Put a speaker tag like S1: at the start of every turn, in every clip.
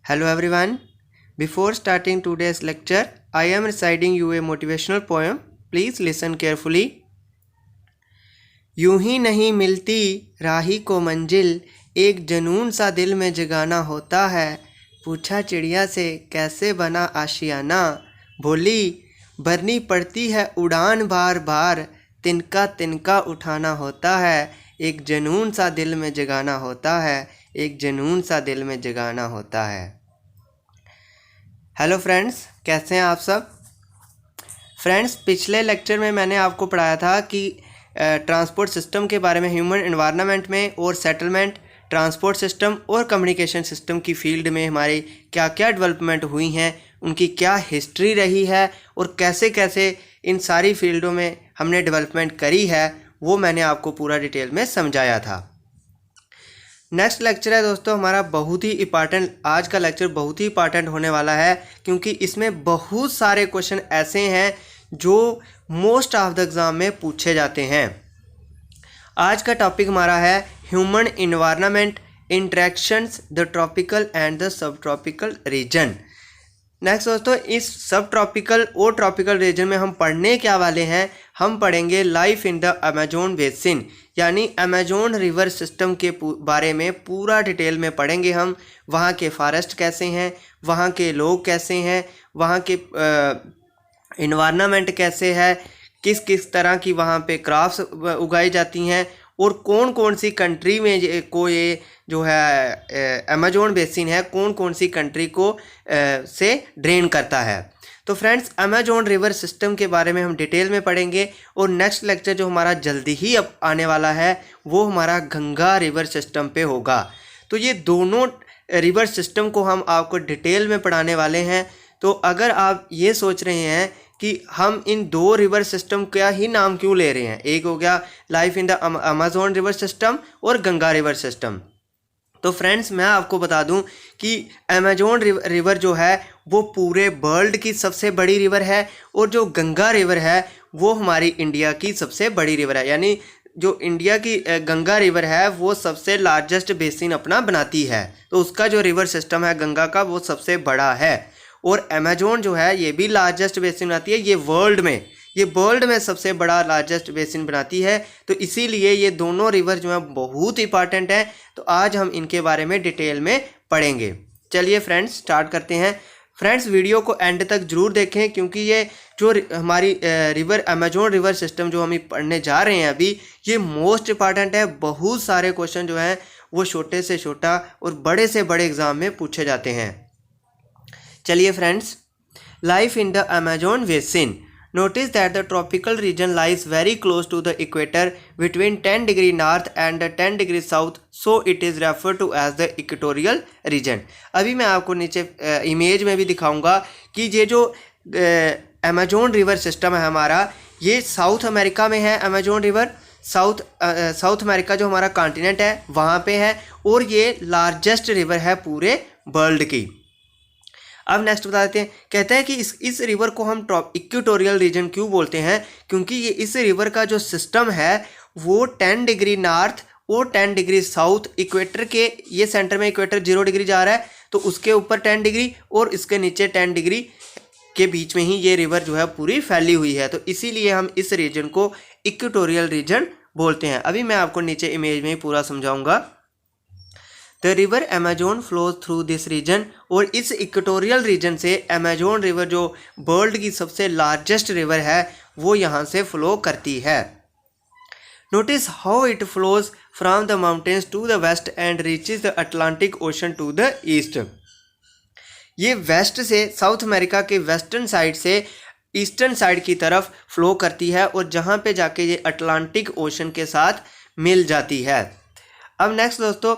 S1: Hello everyone. Before starting today's lecture, I am reciting you a motivational poem. Please listen carefully. यूं ही नहीं मिलती राही को मंजिल, एक जुनून सा दिल में जगाना होता है। पूछा चिड़िया से कैसे बना आशियाना, बोली भरनी पड़ती है उड़ान बार बार, तिनका तिनका उठाना होता है। एक जुनून सा दिल में जगाना होता है, एक जुनून सा दिल में जगाना होता है। हेलो फ्रेंड्स, कैसे हैं आप सब। फ्रेंड्स, पिछले लेक्चर में मैंने आपको पढ़ाया था कि ट्रांसपोर्ट सिस्टम के बारे में, ह्यूमन एनवायरनमेंट में और सेटलमेंट, ट्रांसपोर्ट सिस्टम और कम्युनिकेशन सिस्टम की फील्ड में हमारी क्या क्या डेवलपमेंट हुई हैं, उनकी क्या हिस्ट्री रही है और कैसे कैसे इन सारी फील्डों में हमने डेवलपमेंट करी है, वो मैंने आपको पूरा डिटेल में समझाया था। नेक्स्ट लेक्चर है दोस्तों हमारा बहुत ही इंपॉर्टेंट। आज का लेक्चर बहुत ही इंपॉर्टेंट होने वाला है क्योंकि इसमें बहुत सारे क्वेश्चन ऐसे हैं जो मोस्ट ऑफ द एग्ज़ाम में पूछे जाते हैं। आज का टॉपिक हमारा है human environment, interactions the tropical and the sub tropical region. Next दोस्तों, इस सब ट्रॉपिकल और ट्रॉपिकल रीजन में हम पढ़ने क्या वाले हैं, हम पढ़ेंगे life in the Amazon basin, यानी अमेजोन रिवर सिस्टम के बारे में पूरा डिटेल में पढ़ेंगे हम। वहाँ के फॉरेस्ट कैसे हैं, वहाँ के लोग कैसे हैं, वहाँ के इन्वायरमेंट कैसे है, किस किस तरह की वहाँ पे क्रॉप्स उगाई जाती हैं और कौन कौन सी कंट्री में ये जो है अमेजोन बेसिन है, कौन कौन सी कंट्री को से ड्रेन करता है। तो फ्रेंड्स, अमेजोन रिवर सिस्टम के बारे में हम डिटेल में पढ़ेंगे और नेक्स्ट लेक्चर जो हमारा जल्दी ही अब आने वाला है वो हमारा गंगा रिवर सिस्टम पे होगा। तो ये दोनों रिवर सिस्टम को हम आपको डिटेल में पढ़ाने वाले हैं। तो अगर आप ये सोच रहे हैं कि हम इन दो रिवर सिस्टम का ही नाम क्यों ले रहे हैं, एक हो गया life in the Amazon river system और गंगा रिवर सिस्टम, तो फ्रेंड्स मैं आपको बता दूं कि अमेजोन रिवर जो है वो पूरे वर्ल्ड की सबसे बड़ी रिवर है और जो गंगा रिवर है वो हमारी इंडिया की सबसे बड़ी रिवर है। यानी जो इंडिया की गंगा रिवर है वो सबसे लार्जेस्ट बेसिन अपना बनाती है, तो उसका जो रिवर सिस्टम है गंगा का वो सबसे बड़ा है। और अमेजोन जो है ये भी लार्जेस्ट बेसिन बनाती है, ये वर्ल्ड में सबसे बड़ा लार्जेस्ट बेसिन बनाती है। तो इसीलिए ये दोनों रिवर जो है बहुत इंपॉर्टेंट है। तो आज हम इनके बारे में डिटेल में पढ़ेंगे। चलिए फ्रेंड्स स्टार्ट करते हैं। फ्रेंड्स, वीडियो को एंड तक जरूर देखें क्योंकि ये जो हमारी अमेजोन रिवर सिस्टम जो हम पढ़ने जा रहे हैं अभी, ये मोस्ट इंपॉर्टेंट है। बहुत सारे क्वेश्चन जो हैं वो छोटे से छोटा और बड़े से बड़े एग्जाम में पूछे जाते हैं। चलिए friends, life in the Amazon basin. Notice that the tropical region lies very close to the equator between 10 degree north and 10 degree south, so it is referred to as the equatorial region। अभी मैं आपको नीचे image में भी दिखाऊंगा कि ये जो अमेजोन रिवर सिस्टम है हमारा, ये साउथ अमेरिका में है। अमेजोन रिवर साउथ अमेरिका जो हमारा कॉन्टिनेंट है वहाँ पे है और ये लार्जेस्ट रिवर है पूरे वर्ल्ड की। अब नेक्स्ट बता देते हैं, कहते हैं कि इस रिवर को हम इक्वेटोरियल रीजन क्यों बोलते हैं, क्योंकि ये इस रिवर का जो सिस्टम है वो 10 डिग्री नॉर्थ और 10 डिग्री साउथ, इक्वेटर के ये सेंटर में इक्वेटर 0 डिग्री जा रहा है तो उसके ऊपर 10 डिग्री और इसके नीचे 10 डिग्री के बीच में ही ये रिवर जो है पूरी फैली हुई है। तो इसीलिए हम इस रीजन को इक्वेटोरियल रीजन बोलते हैं। अभी मैं आपको नीचे इमेज में ही पूरा समझाऊंगा। The river Amazon flows through this region, और इस इक्वेटोरियल रीजन से अमेजोन रिवर जो वर्ल्ड की सबसे लार्जेस्ट रिवर है वो यहाँ से फ्लो करती है। Notice how it flows from the mountains to the west and reaches the Atlantic ocean to the east. ये वेस्ट से, साउथ अमेरिका के वेस्टर्न साइड से ईस्टर्न साइड की तरफ फ्लो करती है और जहाँ पे जाके ये अटलांटिक ओशन के साथ मिल जाती है। अब नेक्स्ट दोस्तों,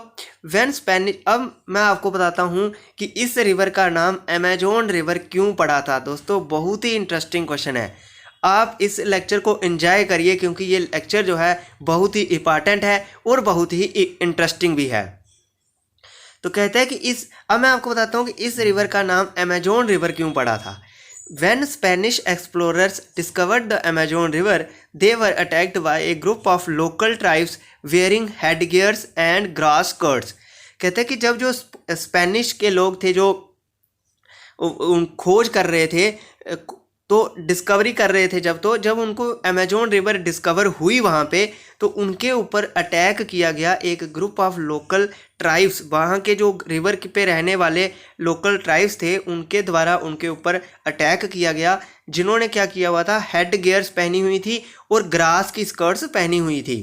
S1: अब मैं आपको बताता हूँ कि इस रिवर का नाम अमेजोन रिवर क्यों पड़ा था। दोस्तों बहुत ही इंटरेस्टिंग क्वेश्चन है, आप इस लेक्चर को एंजॉय करिए क्योंकि ये लेक्चर जो है बहुत ही इंपॉर्टेंट है और बहुत ही इंटरेस्टिंग भी है। तो कहते हैं कि अब मैं आपको बताता हूँ कि इस रिवर का नाम अमेजोन रिवर क्यों पड़ा था। When Spanish explorers discovered the Amazon River, they were attacked by a group of local tribes wearing headgears and grass skirts। कहते हैं कि जब जो स्पेनिश के लोग थे जो खोज कर रहे थे, तो डिस्कवरी कर रहे थे जब उनको अमेजोन रिवर डिस्कवर हुई वहाँ पे, तो उनके ऊपर अटैक किया गया। एक ग्रुप ऑफ लोकल ट्राइब्स, वहाँ के जो रिवर पे रहने वाले लोकल ट्राइब्स थे, उनके द्वारा उनके ऊपर अटैक किया गया, जिन्होंने क्या किया हुआ था, हेड गियर्स पहनी हुई थी और ग्रास की स्कर्ट्स पहनी हुई थी।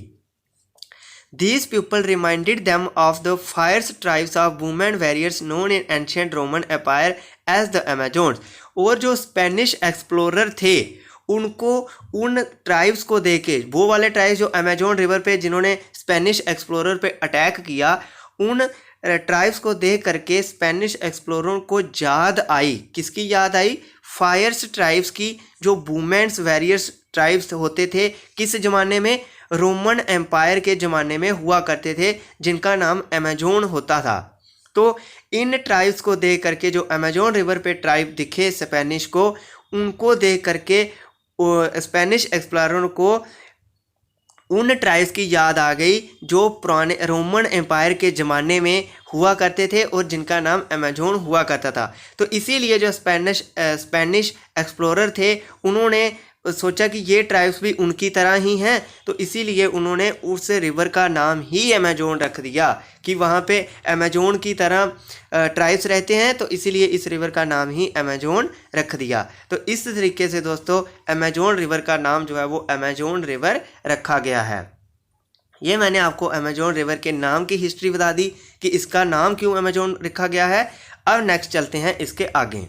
S1: These people reminded them of the fierce tribes of women warriors known in ancient Roman Empire as the Amazons। और जो स्पेनिश एक्सप्लोरर थे, उनको उन ट्राइब्स को देखे, वो वाले ट्राइब्स जो अमेजोन रिवर पे जिन्होंने स्पेनिश एक्सप्लोरर पे अटैक किया, उन ट्राइब्स को देख करके स्पेनिश एक्सप्लोरर को याद आई, किसकी याद आई, फायर्स ट्राइब्स की, जो वुमेन्स वैरियर्स ट्राइब्स होते थे किस ज़माने में, रोमन एम्पायर के ज़माने में हुआ करते थे, जिनका नाम अमेजोन होता था। तो इन ट्राइब्स को देख करके जो अमेजोन रिवर पे ट्राइब दिखे स्पेनिश को, उनको देख करके स्पेनिश एक्सप्लोरर को उन ट्राइब्स की याद आ गई जो पुराने रोमन एम्पायर के ज़माने में हुआ करते थे और जिनका नाम अमेजोन हुआ करता था। तो इसीलिए जो स्पेनिश एक्सप्लोरर थे, उन्होंने सोचा कि ये ट्राइब्स भी उनकी तरह ही हैं, तो इसीलिए उन्होंने उस रिवर का नाम ही अमेजोन रख दिया कि वहाँ पे अमेजोन की तरह ट्राइब्स रहते हैं, तो इसीलिए इस रिवर का नाम ही अमेजोन रख दिया। तो इस तरीके से दोस्तों अमेजोन रिवर का नाम जो है वो अमेजोन रिवर रखा गया है। ये मैंने आपको अमेजोन रिवर के नाम की हिस्ट्री बता दी कि इसका नाम क्यों अमेजोन रखा गया है। अब नेक्स्ट चलते हैं इसके आगे।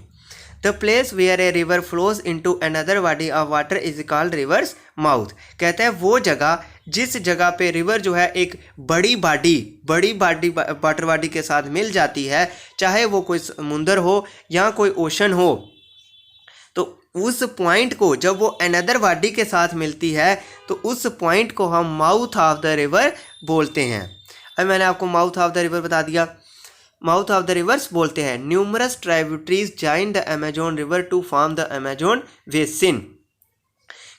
S1: The place where a river flows into another body of water is called river's mouth। कहते हैं वो जगह जिस जगह पे रिवर जो है एक बड़ी बॉडी वाटर बॉडी के साथ मिल जाती है, चाहे वो कोई समुंदर हो या कोई ओशन हो, तो उस पॉइंट को जब वो अनदर बॉडी के साथ मिलती है तो उस पॉइंट को हम माउथ ऑफ द रिवर बोलते हैं। अब मैंने आपको माउथ ऑफ द रिवर बता दिया। माउथ ऑफ द रिवर्स बोलते हैं numerous tributaries join the Amazon river to form the Amazon basin.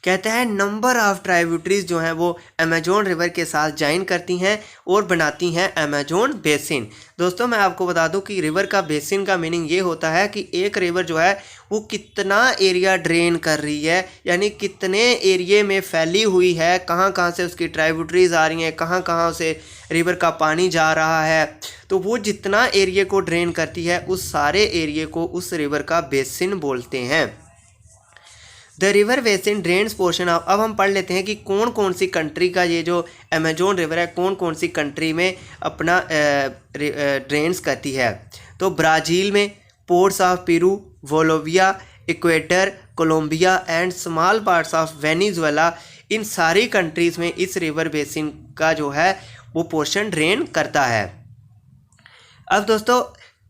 S1: कहते हैं नंबर ऑफ ट्राइब्यूटरीज जो हैं वो अमेजोन रिवर के साथ ज्वाइन करती हैं और बनाती हैं अमेजोन बेसिन। दोस्तों मैं आपको बता दूं कि रिवर का बेसिन का मीनिंग ये होता है कि एक रिवर जो है वो कितना एरिया ड्रेन कर रही है, यानी कितने एरिए में फैली हुई है, कहाँ कहाँ से उसकी ट्राइब्यूटरीज आ रही हैं, कहाँ कहाँ से रिवर का पानी जा रहा है, तो वो जितना एरिए को ड्रेन करती है उस सारे एरिए को उस रिवर का बेसिन बोलते हैं। The river basin drains portion of. अब हम पढ़ लेते हैं कि कौन कौन सी कंट्री का ये जो अमेजोन रिवर है कौन कौन सी कंट्री में अपना ड्रेन्स करती है। तो ब्राज़ील में ports of Peru, Bolivia, Ecuador, Colombia and small parts of Venezuela, इन सारी कंट्रीज़ में इस रिवर बेसिन का जो है वो पोर्शन ड्रेन करता है। अब दोस्तों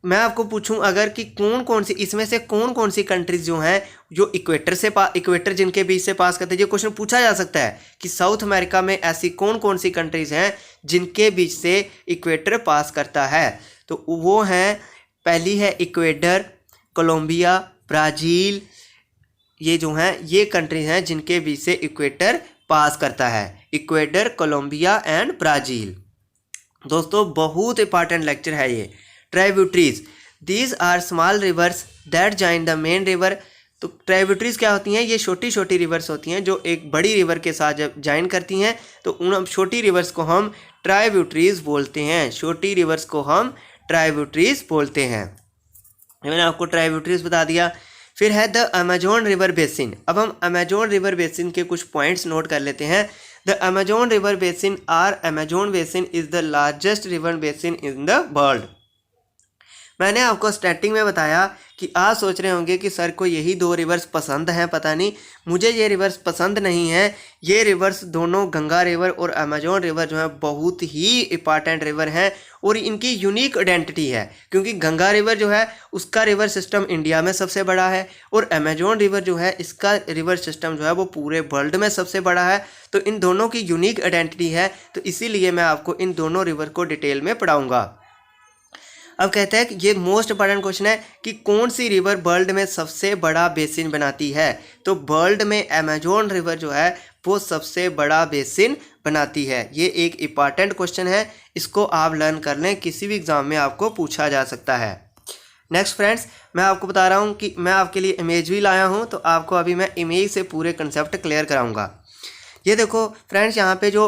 S1: मैं आपको पूछूं अगर कि कौन कौन सी इसमें से कौन कौन सी कंट्रीज जो हैं जो इक्वेटर जिनके बीच से पास करते हैं, ये क्वेश्चन पूछा जा सकता है कि साउथ अमेरिका में ऐसी कौन कौन सी कंट्रीज हैं जिनके बीच से इक्वेटर पास करता है। तो वो हैं, पहली है इक्वेडर, कोलंबिया, ब्राज़ील, ये जो हैं ये कंट्रीज हैं जिनके बीच से इक्वेटर पास करता है, इक्वेडर, कोलंबिया एंड ब्राज़ील। दोस्तों बहुत इंपॉर्टेंट लेक्चर है ये। Tributaries, these are small rivers that join the main river. तो ट्राइब्यूटरीज क्या होती हैं, ये छोटी छोटी रिवर्स होती हैं जो एक बड़ी रिवर के साथ जब ज्वाइन करती हैं तो उन छोटी रिवर्स को हम ट्राइब्यूटरीज बोलते हैं, छोटी रिवर्स को हम ट्राइब्यूटरीज बोलते हैं। मैंने आपको ट्राइब्यूटरीज बता दिया। फिर है द अमेजोन रिवर बेसिन। अब हम अमेजोन रिवर बेसिन के कुछ पॉइंट्स नोट कर लेते हैं। The Amazon river basin or Amazon basin is the largest river basin in the world. मैंने आपको स्टार्टिंग में बताया कि आप सोच रहे होंगे कि सर को यही दो रिवर्स पसंद हैं, पता नहीं मुझे ये रिवर्स पसंद नहीं है। ये रिवर्स दोनों गंगा रिवर और अमेजोन रिवर जो है बहुत ही इंपॉर्टेंट रिवर हैं और इनकी यूनिक आइडेंटिटी है, क्योंकि गंगा रिवर जो है उसका रिवर सिस्टम इंडिया में सबसे बड़ा है और अमेजोन रिवर जो है इसका रिवर सिस्टम जो है वो पूरे वर्ल्ड में सबसे बड़ा है। तो इन दोनों की यूनिक आइडेंटिटी है, तो इसीलिए मैं आपको इन दोनों रिवर को डिटेल में पढ़ाऊँगा। अब कहते हैं कि ये मोस्ट इंपॉर्टेंट क्वेश्चन है कि कौन सी रिवर वर्ल्ड में सबसे बड़ा बेसिन बनाती है। तो वर्ल्ड में अमेजोन रिवर जो है वो सबसे बड़ा बेसिन बनाती है? ये एक इम्पॉर्टेंट क्वेश्चन है, इसको आप लर्न कर लें, किसी भी एग्ज़ाम में आपको पूछा जा सकता है। नेक्स्ट फ्रेंड्स, मैं आपको बता रहा हूँ कि मैं आपके लिए इमेज भी लाया हूँ, तो आपको अभी मैं इमेज से पूरे कंसेप्ट क्लियर कराऊँगा। ये देखो फ्रेंड्स, यहाँ पे जो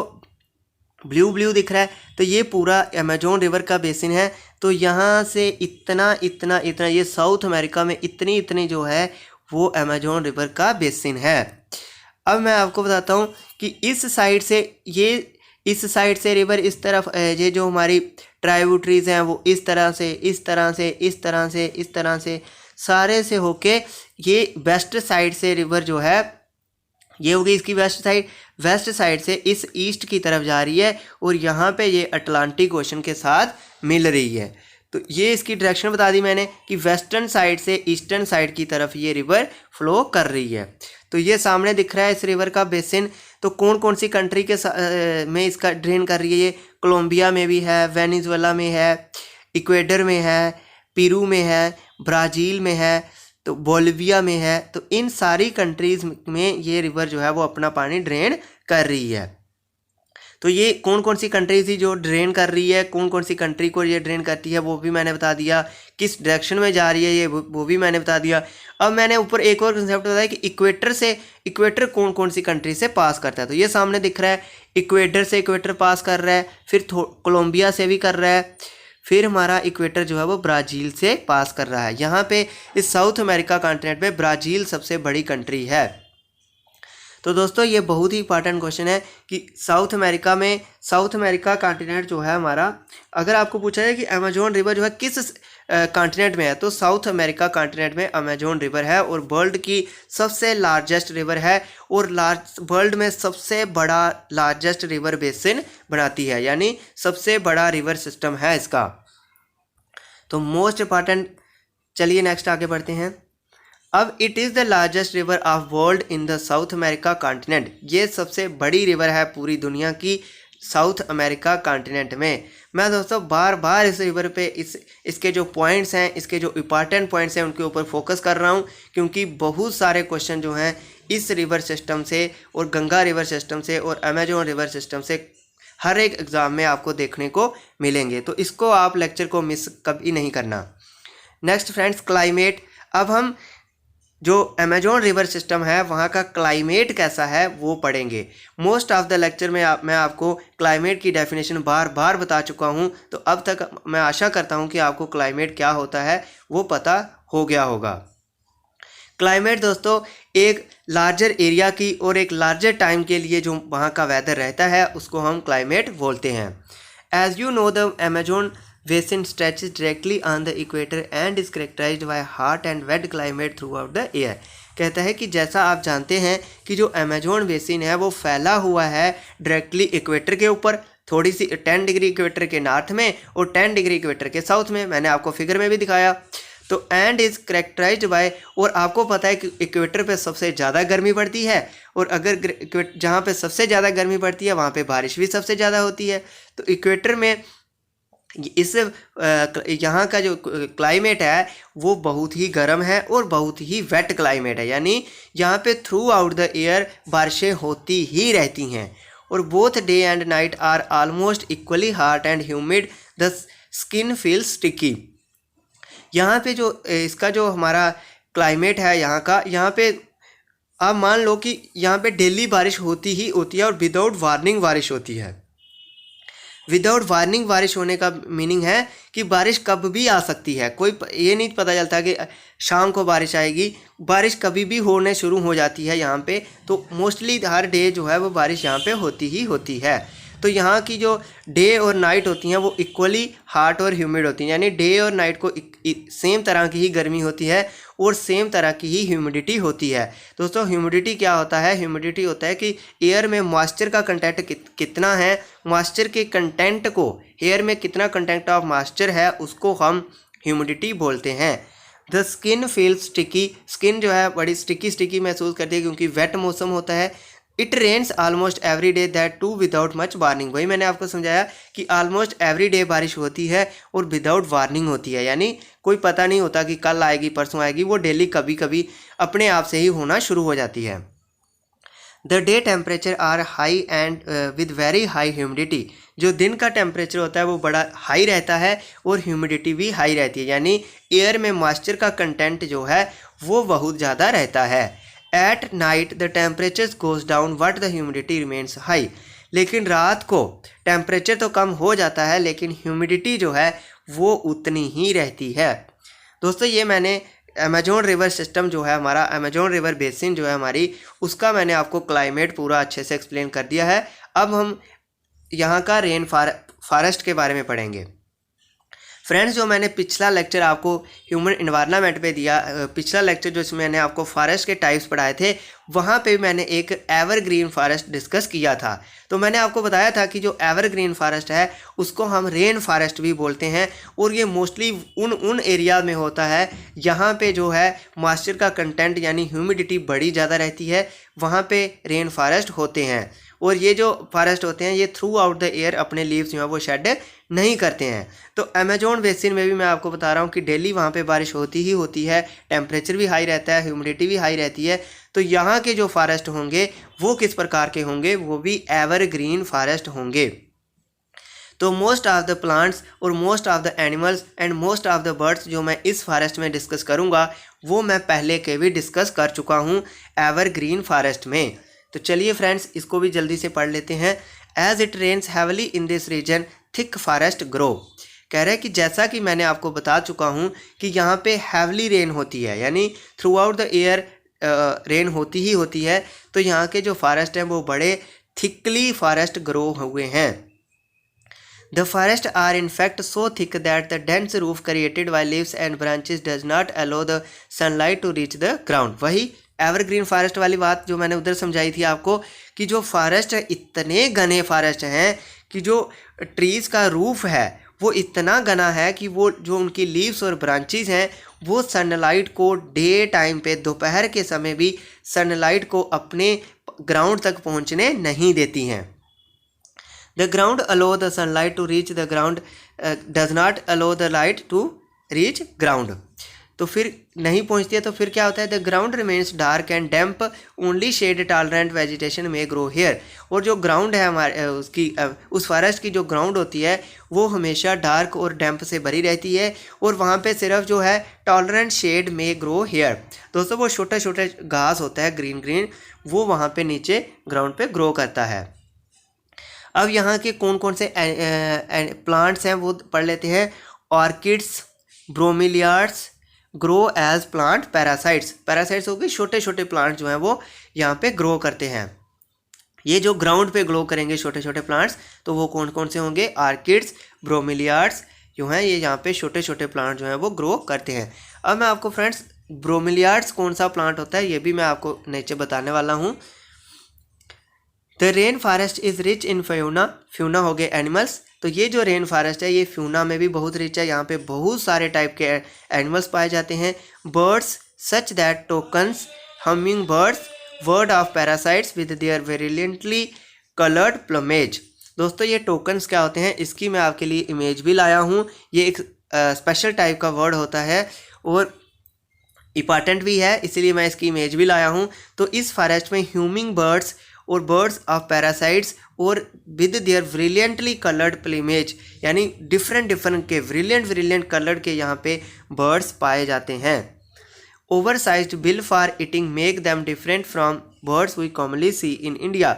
S1: ब्लू ब्लू दिख रहा है, तो ये पूरा अमेजोन रिवर का बेसिन है। तो यहाँ से इतना इतना इतना ये साउथ अमेरिका में इतनी इतनी जो है वो अमेजोन रिवर का बेसिन है। अब मैं आपको बताता हूँ कि इस साइड से रिवर इस तरफ, ये जो हमारी ट्राइब्यूटरीज हैं वो इस तरह से सारे से होके ये वेस्ट साइड से रिवर जो है ये होगी इसकी वेस्ट साइड से इस ईस्ट की तरफ जा रही है और यहाँ पे ये अटलांटिक ओशन के साथ मिल रही है। तो ये इसकी डायरेक्शन बता दी मैंने कि वेस्टर्न साइड से ईस्टर्न साइड की तरफ ये रिवर फ्लो कर रही है। तो ये सामने दिख रहा है इस रिवर का बेसिन। तो कौन कौन सी कंट्री के में इसका ड्रेन कर रही है? ये कोलंबिया में भी है, वेनेजुएला में है, इक्वेडर में है, पेरू में है, ब्राज़ील में है, तो बोलिविया में है। तो इन सारी कंट्रीज़ में ये रिवर जो है वो अपना पानी ड्रेन कर रही है। तो ये कौन कौन सी कंट्री थी जो ड्रेन कर रही है, कौन कौन सी कंट्री को ये ड्रेन करती है वो भी मैंने बता दिया, किस डायरेक्शन में जा रही है ये वो भी मैंने बता दिया। अब मैंने ऊपर एक और कंसेप्ट बताया कि इक्वेटर कौन कौन सी कंट्री से पास करता है। तो ये सामने दिख रहा है, इक्वेटर से इक्वेटर पास कर रहा है, फिर कोलंबिया से भी कर रहा है, फिर हमारा इक्वेटर जो है वो ब्राज़ील से पास कर रहा है। यहाँ पे इस साउथ अमेरिका कॉन्टिनेंट में ब्राज़ील सबसे बड़ी कंट्री है। तो दोस्तों ये बहुत ही इंपॉर्टेंट क्वेश्चन है कि साउथ अमेरिका कॉन्टिनेंट जो है हमारा, अगर आपको पूछा जाए कि अमेजोन रिवर जो है किस कॉन्टिनेंट में है, तो साउथ अमेरिका कॉन्टिनेंट में अमेजोन रिवर है और वर्ल्ड की सबसे लार्जेस्ट रिवर है और वर्ल्ड में सबसे बड़ा लार्जेस्ट रिवर बेसिन बनाती है, यानी सबसे बड़ा रिवर सिस्टम है इसका। तो मोस्ट इम्पॉर्टेंट, चलिए नेक्स्ट आगे बढ़ते हैं। अब it is the largest river of world in the south America continent. ये सबसे बड़ी रिवर है पूरी दुनिया की साउथ अमेरिका कॉन्टिनेंट में। मैं दोस्तों बार बार इस रिवर पे इसके जो पॉइंट्स हैं, इसके जो इंपॉर्टेंट पॉइंट्स हैं उनके ऊपर फोकस कर रहा हूँ, क्योंकि बहुत सारे क्वेश्चन जो हैं इस रिवर सिस्टम से और गंगा रिवर सिस्टम से और अमेजोन रिवर सिस्टम से हर एक एग्ज़ाम में आपको देखने को मिलेंगे। तो इसको आप लेक्चर को मिस कभी नहीं करना। Next friends, climate. अब हम जो अमेजोन रिवर सिस्टम है वहाँ का क्लाइमेट कैसा है वो पढ़ेंगे। मोस्ट ऑफ द लेक्चर में मैं आपको क्लाइमेट की डेफिनेशन बार बार बता चुका हूँ, तो अब तक मैं आशा करता हूँ कि आपको क्लाइमेट क्या होता है वो पता हो गया होगा। क्लाइमेट दोस्तों एक लार्जर एरिया की और एक लार्जर टाइम के लिए जो वहाँ का वेदर रहता है उसको हम क्लाइमेट बोलते हैं। As you know the Amazon basin stretches directly on the equator and is characterized by hot and wet climate throughout the year। कहता है कि जैसा आप जानते हैं कि जो अमेजोन बेसिन है वो फैला हुआ है डायरेक्टली इक्वेटर के ऊपर, थोड़ी सी 10 डिग्री इक्वेटर के नॉर्थ में और 10 डिग्री इक्वेटर के साउथ में, मैंने आपको फिगर में भी दिखाया। तो एंड इज़ करेक्टराइज्ड बाय, और आपको पता है कि इक्वेटर पे सबसे ज़्यादा गर्मी पड़ती है और अगर जहाँ पे सबसे ज़्यादा गर्मी पड़ती है वहाँ पे बारिश भी सबसे ज़्यादा होती है। तो इक्वेटर में इस यहाँ का जो क्लाइमेट है वो बहुत ही गर्म है और बहुत ही वेट क्लाइमेट है, यानी यहाँ पे थ्रू आउट द ईयर बारिशें होती ही रहती हैं और both day and night are almost equally hot and humid, the skin feels sticky. यहाँ पे जो इसका जो हमारा क्लाइमेट है यहाँ पे आप मान लो कि यहाँ पे डेली बारिश होती ही होती है और विदाउट वार्निंग बारिश होती है। विदाउट वार्निंग बारिश होने का मीनिंग है कि बारिश कब भी आ सकती है, कोई ये नहीं पता चलता कि शाम को बारिश आएगी, बारिश कभी भी होने शुरू हो जाती है यहाँ पे। तो मोस्टली हर डे जो है वो बारिश यहाँ पे होती ही होती है। तो यहाँ की जो डे और नाइट होती हैं वो इक्वली हॉट और ह्यूमिड होती हैं, यानी डे और नाइट को सेम तरह की ही गर्मी होती है और सेम तरह की ही ह्यूमिडिटी होती है। दोस्तों ह्यूमिडिटी क्या होता है? ह्यूमिडिटी होता है कि एयर में मॉइस्चर का कंटेंट कितना है, मॉइस्चर के कंटेंट को, एयर में कितना कंटेंट ऑफ मॉइस्चर है उसको हम ह्यूमिडिटी बोलते हैं। The skin feels sticky, skin जो है बड़ी स्टिकी महसूस करती है क्योंकि वेट मौसम होता है। It rains almost every day that too without much warning, वही मैंने आपको समझाया कि ऑलमोस्ट एवरी डे बारिश होती है और विदाउट वार्निंग होती है, यानी कोई पता नहीं होता कि कल आएगी परसों आएगी, वो डेली कभी कभी अपने आप से ही होना शुरू हो जाती है। The day temperature are high and with very high humidity. जो दिन का टेम्परेचर होता है वो बड़ा हाई रहता है और ह्यूमिडिटी भी हाई रहती है, यानी एयर में मॉइस्चर का कंटेंट जो है वो बहुत ज़्यादा रहता है। At night the temperature goes down but the humidity remains high. लेकिन रात को टेम्परेचर तो कम हो जाता है लेकिन ह्यूमिडिटी जो है वो उतनी ही रहती है। दोस्तों ये मैंने अमेजोन रिवर सिस्टम जो है हमारा, अमेजोन रिवर बेसिन जो है हमारी, उसका मैंने आपको क्लाइमेट पूरा अच्छे से एक्सप्लेन कर दिया है। अब हम यहाँ का रेन फॉरेस्ट के बारे में पढ़ेंगे। फ्रेंड्स जो मैंने पिछला लेक्चर आपको ह्यूमन एनवायरनमेंट पे दिया, पिछला लेक्चर जो इसमें मैंने आपको फॉरेस्ट के टाइप्स पढ़ाए थे, वहाँ पे मैंने एक एवरग्रीन फॉरेस्ट डिस्कस किया था। तो मैंने आपको बताया था कि जो एवरग्रीन फॉरेस्ट है उसको हम रेन फॉरेस्ट भी बोलते हैं और ये मोस्टली उन एरिया में होता है यहाँ पे जो है मॉइस्चर का कंटेंट यानी ह्यूमिडिटी बड़ी ज़्यादा रहती है, वहाँ पे रेन फॉरेस्ट होते हैं। और ये जो फॉरेस्ट होते हैं ये थ्रू आउट द एयर अपने लीव्स जो है वो शेड नहीं करते हैं। तो अमेजोन बेसिन में भी मैं आपको बता रहा हूँ कि डेली वहाँ पे बारिश होती ही होती है, टेम्परेचर भी हाई रहता है, ह्यूमिडिटी भी हाई रहती है। तो यहाँ के जो फॉरेस्ट होंगे वो किस प्रकार के होंगे, वो भी एवरग्रीन फॉरेस्ट होंगे। तो मोस्ट ऑफ द प्लांट्स और most of the animals and most of the birds जो मैं इस फॉरेस्ट में डिस्कस करूँगा वो मैं पहले के भी डिस्कस कर चुका हूँ एवरग्रीन फॉरेस्ट में। तो चलिए फ्रेंड्स इसको भी जल्दी से पढ़ लेते हैं। As it rains heavily in this region thick forest grow. कह रहे हैं कि जैसा कि मैंने आपको बता चुका हूँ कि यहाँ पे हैवली रेन होती है, यानी through out the air rain होती ही होती है। तो यहाँ के जो फॉरेस्ट हैं वो बड़े थिकली फॉरेस्ट ग्रो हुए हैं। The forest are in fact so thick that the dense roof created by leaves and branches does not allow the sunlight to reach the ground. वही एवरग्रीन फॉरेस्ट वाली बात जो मैंने उधर समझाई थी आपको कि जो फॉरेस्ट है इतने घने फॉरेस्ट हैं कि जो ट्रीज़ का रूफ है वो इतना घना है कि वो जो उनकी लीव्स और ब्रांचेस हैं वो सनलाइट को डे टाइम पे दोपहर के समय भी सनलाइट को अपने ग्राउंड तक पहुंचने नहीं देती हैं। The ground allow the sunlight to reach the ground does not allow the light to reach ground. तो फिर नहीं पहुंचती है तो फिर क्या होता है, the ground remains dark and damp only shade tolerant vegetation में ग्रो हेयर। और जो ग्राउंड है हमारे उसकी उस फॉरेस्ट की जो ग्राउंड होती है वो हमेशा डार्क और डैम्प से भरी रहती है और वहाँ पे सिर्फ जो है टॉलरेंट शेड में ग्रो हेयर। दोस्तों वो छोटे छोटे घास होता है ग्रीन ग्रीन, वो वहाँ पे नीचे ग्राउंड पे ग्रो करता है। अब यहाँ के कौन कौन से प्लांट्स हैं वो पढ़ लेते हैं। Orchids, bromeliads grow as plant parasites. Parasites हो गए छोटे छोटे प्लांट जो हैं वो यहाँ पे ग्रो करते हैं। ये जो ग्राउंड पे ग्रो करेंगे छोटे छोटे प्लांट्स तो वो कौन कौन से होंगे, आर्किड्स, ब्रोमिलियार्ड्स जो हैं ये यहाँ पे छोटे छोटे प्लांट जो हैं वो ग्रो करते हैं। अब मैं आपको फ्रेंड्स ब्रोमिलियार्ड्स कौन सा प्लांट होता है ये भी मैं आपको नीचे बताने वाला हूँ। The rain forest is rich in fauna. Fauna हो गए एनिमल्स। तो ये जो रेन फॉरेस्ट है ये फ्यूना में भी बहुत रिच है, यहाँ पे बहुत सारे टाइप के एनिमल्स पाए जाते हैं। Birds such that toucans, humming birds, word of parasites with their vibrantly coloured plumage. दोस्तों ये टोकन्स क्या होते हैं इसकी मैं आपके लिए इमेज भी लाया हूँ। ये एक स्पेशल टाइप का वर्ड होता है और इंपॉर्टेंट भी है, इसलिए मैं इसकी इमेज भी लाया हूँ। तो इस फॉरेस्ट में ह्यूमिंग बर्ड्स और बर्ड्स ऑफ पैरासाइट्स और विद देयर ब्रिलियंटली कलर्ड प्लीमेज, यानी डिफरेंट के ब्रिलियंट कलर्ड के यहाँ पे बर्ड्स पाए जाते हैं। Oversized bill for eating make them different from birds we commonly see in India.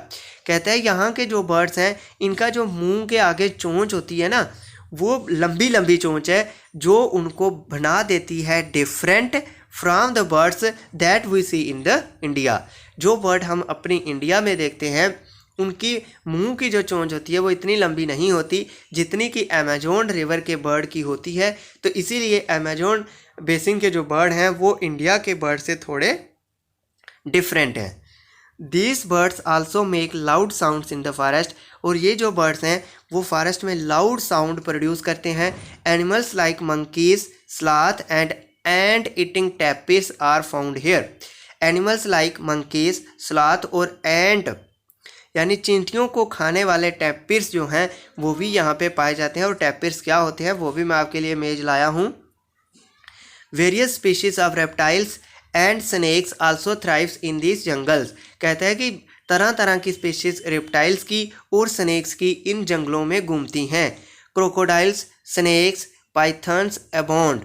S1: कहते हैं यहाँ के जो बर्ड्स हैं इनका जो मुंह के आगे चोंच होती है ना वो लंबी लंबी चोंच है जो उनको बना देती है different from the birds that we see in the India. जो बर्ड हम अपनी इंडिया में देखते हैं उनकी मुंह की जो चोंच होती है वो इतनी लंबी नहीं होती जितनी कि अमेजोन रिवर के बर्ड की होती है। तो इसीलिए अमेजोन बेसिन के जो बर्ड हैं वो इंडिया के बर्ड से थोड़े डिफरेंट हैं। These birds also make loud sounds in the forest. और ये जो बर्ड्स हैं वो फॉरेस्ट में लाउड साउंड प्रोड्यूस करते हैं। Animals like monkeys, sloth and eating tapirs are found here. Animals like monkeys, sloth और एंट यानी चींटियों को खाने वाले टैपिर्स जो हैं वो भी यहाँ पे पाए जाते हैं। और टैपिर्स क्या होते हैं वो भी मैं आपके लिए इमेज लाया हूँ। Various species of reptiles and snacks also thrives in this jungles. कहते हैं कि तरह तरह की स्पीशीज रेप्टाइल्स की और स्नेक्स की इन जंगलों में घूमती हैं। Crocodiles, snakes, pythons abound.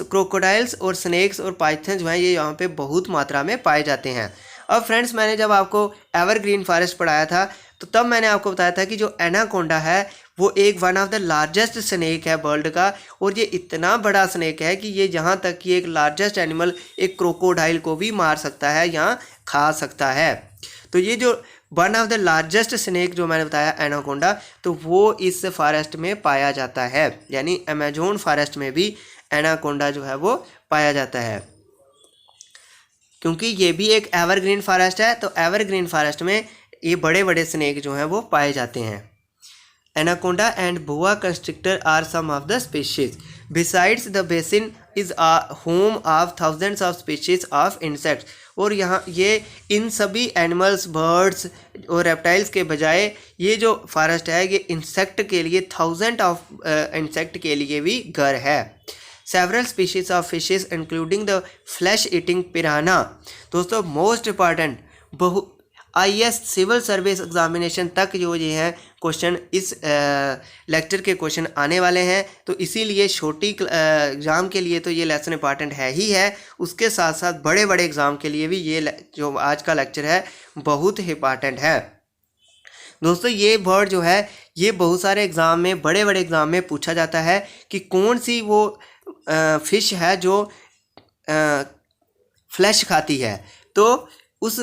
S1: Crocodiles और स्नेक्स और पाइथन जो हैं ये यहाँ पे बहुत मात्रा में पाए जाते हैं। अब फ्रेंड्स, मैंने जब आपको एवरग्रीन फॉरेस्ट पढ़ाया था तो तब मैंने आपको बताया था कि जो एनाकोंडा है वो एक one of the largest snake है वर्ल्ड का, और ये इतना बड़ा स्नेक है कि ये यहाँ तक कि एक लार्जेस्ट एनिमल एक क्रोकोडाइल को भी मार सकता है या खा सकता है। तो ये जो one of the largest snake जो मैंने बताया एनाकोंडा, तो वो इस फॉरेस्ट में पाया जाता है, यानी अमेजोन फॉरेस्ट में भी एनाकोंडा जो है वो पाया जाता है, क्योंकि ये भी एक एवरग्रीन फॉरेस्ट है। तो एवरग्रीन फॉरेस्ट में ये बड़े बड़े स्नेक जो हैं वो पाए जाते हैं। Anaconda and boa constrictor are some of the species. Besides the basin is home of thousands of species of insects. और यहाँ ये इन सभी एनिमल्स, बर्ड्स और रेप्टाइल्स के बजाय ये जो फॉरेस्ट है ये इंसेक्ट के लिए, थाउजेंड ऑफ इंसेक्ट के लिए भी घर है। Several species of fishes including the flesh eating piranha. दोस्तों most important, IAS civil service examination तक जो ये हैं क्वेश्चन इस लेक्चर के क्वेश्चन आने वाले हैं, तो इसीलिए छोटी एग्ज़ाम के लिए तो ये लेसन इंपॉर्टेंट है ही है, उसके साथ साथ बड़े बड़े एग्ज़ाम के लिए भी ये जो आज का लेक्चर है बहुत ही इंपॉर्टेंट है। दोस्तों ये वर्ड जो है ये बहुत सारे एग्ज़ाम में, बड़े बड़े एग्ज़ाम में पूछा जाता है कि कौन सी वो फिश है जो फ्लैश खाती है। तो उस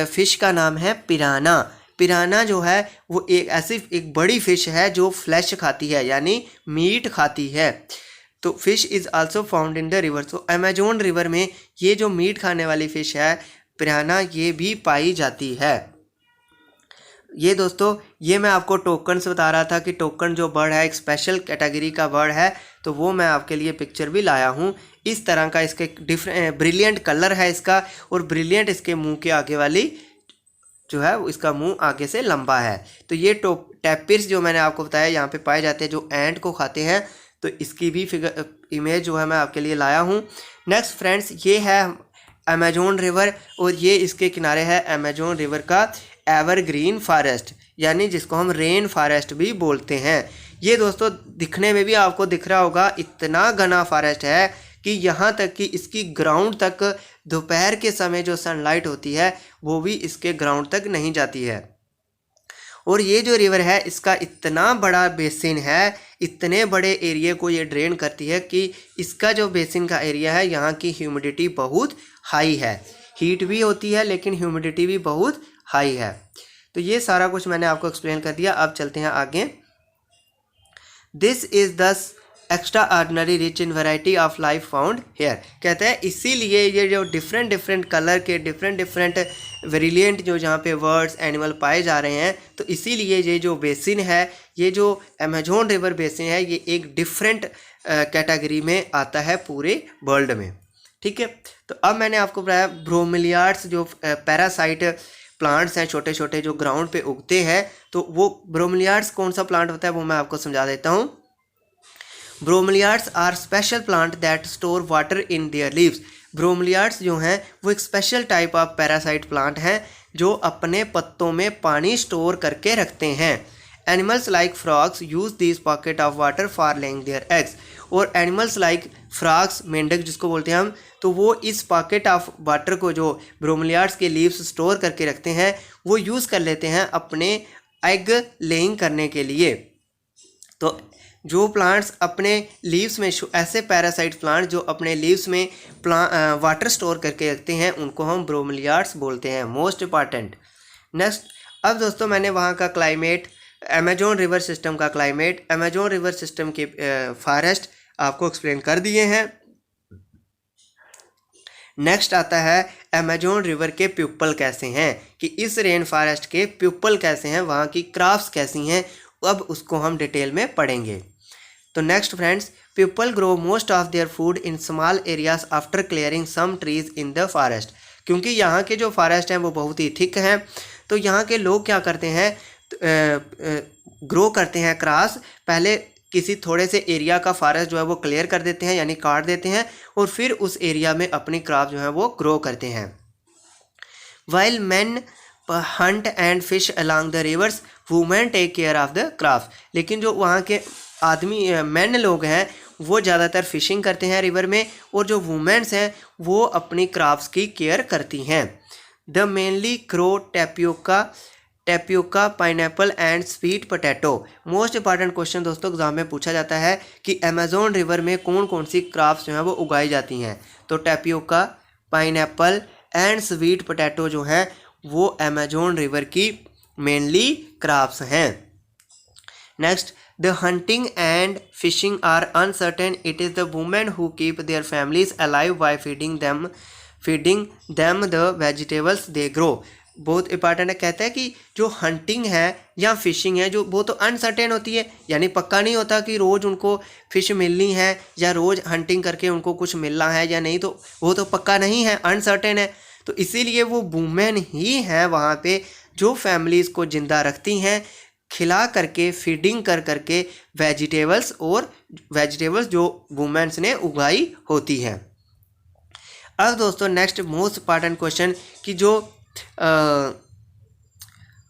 S1: फिश का नाम है पिराना। पिराना जो है वो एक ऐसी एक बड़ी फिश है जो फ्लैश खाती है, यानी मीट खाती है। तो fish is also found in the river. तो अमेजोन रिवर में ये जो मीट खाने वाली फ़िश है पिराना, ये भी पाई जाती है। ये दोस्तों ये मैं आपको टोकन से बता रहा था कि टोकन जो बर्ड है एक स्पेशल कैटेगरी का बर्ड है, तो वो मैं आपके लिए पिक्चर भी लाया हूँ। इस तरह का इसके डिफरेंट ब्रिलियंट कलर है इसका, और ब्रिलियंट इसके मुंह के आगे वाली जो है इसका मुंह आगे से लंबा है। तो ये टैपिर्स जो मैंने आपको बताया यहाँ पे पाए जाते हैं जो एंट को खाते हैं, तो इसकी भी इमेज जो है मैं आपके लिए लाया हूँ। नेक्स्ट फ्रेंड्स, ये है अमेजोन रिवर, और ये इसके किनारे है अमेजोन रिवर का एवरग्रीन फॉरेस्ट, यानी जिसको हम रेन फॉरेस्ट भी बोलते हैं। ये दोस्तों दिखने में भी आपको दिख रहा होगा, इतना घना फॉरेस्ट है कि यहाँ तक कि इसकी ग्राउंड तक दोपहर के समय जो सनलाइट होती है वो भी इसके ग्राउंड तक नहीं जाती है। और ये जो रिवर है इसका इतना बड़ा बेसिन है, इतने बड़े एरिया को ये ड्रेन करती है कि इसका जो बेसिन का एरिया है यहाँ की ह्यूमिडिटी बहुत हाई है। हीट भी होती है लेकिन ह्यूमिडिटी भी बहुत हाई है। तो ये सारा कुछ मैंने आपको एक्सप्लेन कर दिया। अब चलते हैं आगे। This is the extra ordinary rich in variety of life found here. कहते हैं इसीलिए ये जो डिफरेंट कलर के डिफरेंट वेरिएंट जो जहाँ पे वर्ड्स एनिमल पाए जा रहे हैं, तो इसीलिए ये जो बेसिन है, ये जो अमेजोन रिवर बेसिन है, ये एक डिफरेंट कैटेगरी में आता है पूरे वर्ल्ड में। ठीक है, तो अब मैंने आपको बताया ब्रोमिलियार्ड्स जो पैरासाइट प्लांट्स हैं छोटे छोटे जो ग्राउंड पे उगते हैं, तो वो ब्रोमिलियार्ड्स कौन सा प्लांट होता है वो मैं आपको समझा देता हूँ। Bromeliads are special plant that store water in their leaves. Bromeliads जो हैं वो एक special type of parasite plant हैं जो अपने पत्तों में पानी स्टोर करके रखते हैं। Animals like frogs use this pocket of water for laying their eggs. और एनिमल्स लाइक फ्रॉग्स, मेंढक जिसको बोलते हैं हम, तो वो इस पॉकेट ऑफ वाटर को जो ब्रोमिलियार्ड्स के लीव्स स्टोर करके रखते हैं वो यूज़ कर लेते हैं अपने एग लेइंग करने के लिए। तो जो प्लांट्स अपने लीव्स में, ऐसे पैरासाइट प्लांट जो अपने लीव्स में वाटर स्टोर करके रखते हैं उनको हम ब्रोमिलियार्ड्स बोलते हैं। Most important. नेक्स्ट, अब दोस्तों मैंने वहाँ का क्लाइमेट, अमेजोन रिवर सिस्टम का क्लाइमेट, अमेजोन रिवर सिस्टम के फॉरेस्ट आपको एक्सप्लेन कर दिए हैं। नेक्स्ट आता है अमेजोन रिवर के प्यूपल कैसे हैं, कि इस रेन फॉरेस्ट के प्यूपल कैसे हैं, वहाँ की क्राफ्ट्स कैसी हैं, अब उसको हम डिटेल में पढ़ेंगे। तो next friends, people grow most of their food in small areas after clearing some trees in the forest. क्योंकि यहाँ के जो फॉरेस्ट हैं वो बहुत ही थिक हैं, तो यहाँ के लोग क्या करते हैं, ग्रो करते हैं क्रॉस, पहले किसी थोड़े से एरिया का फॉरेस्ट जो है वो क्लियर कर देते हैं, यानी काट देते हैं, और फिर उस एरिया में अपनी क्रॉप जो है वो ग्रो करते हैं। While man hunt and fish along the rivers, women take care of the craft. लेकिन जो वहाँ के आदमी मैन लोग हैं वो ज़्यादातर फिशिंग करते हैं रिवर में, और जो वुमेन्स हैं वो अपनी क्राफ्ट्स की केयर करती हैं। The mainly crow tapioca pineapple and sweet potato. Most important question दोस्तों एग्जाम में पूछा जाता है कि अमेजोन रिवर में कौन कौन सी क्राफ्ट्स जो हैं वो उगाई जाती हैं। तो tapioca, pineapple and sweet potato जो हैं वो अमेजोन रिवर की मेनली क्राफ्ट्स हैं। Next, the hunting and fishing are uncertain, it is the women who keep their families alive by feeding them the vegetables they grow. बहुत important है, कहता है कि जो हंटिंग है या फिशिंग है जो वो तो अनसर्टेन होती है, यानी पक्का नहीं होता कि रोज़ उनको फ़िश मिलनी है या रोज़ हंटिंग करके उनको कुछ मिलना है या नहीं, तो वो तो पक्का नहीं है, अनसर्टेन है। तो इसीलिए वो वुमेन ही हैं वहाँ पे जो फैमिलीज़ को ज़िंदा रखती हैं, खिला करके, फीडिंग कर करके वेजिटेबल्स जो वुमेन्स ने उगाई होती हैं। अब दोस्तों नेक्स्ट मोस्ट इंपॉर्टेंट क्वेश्चन कि जो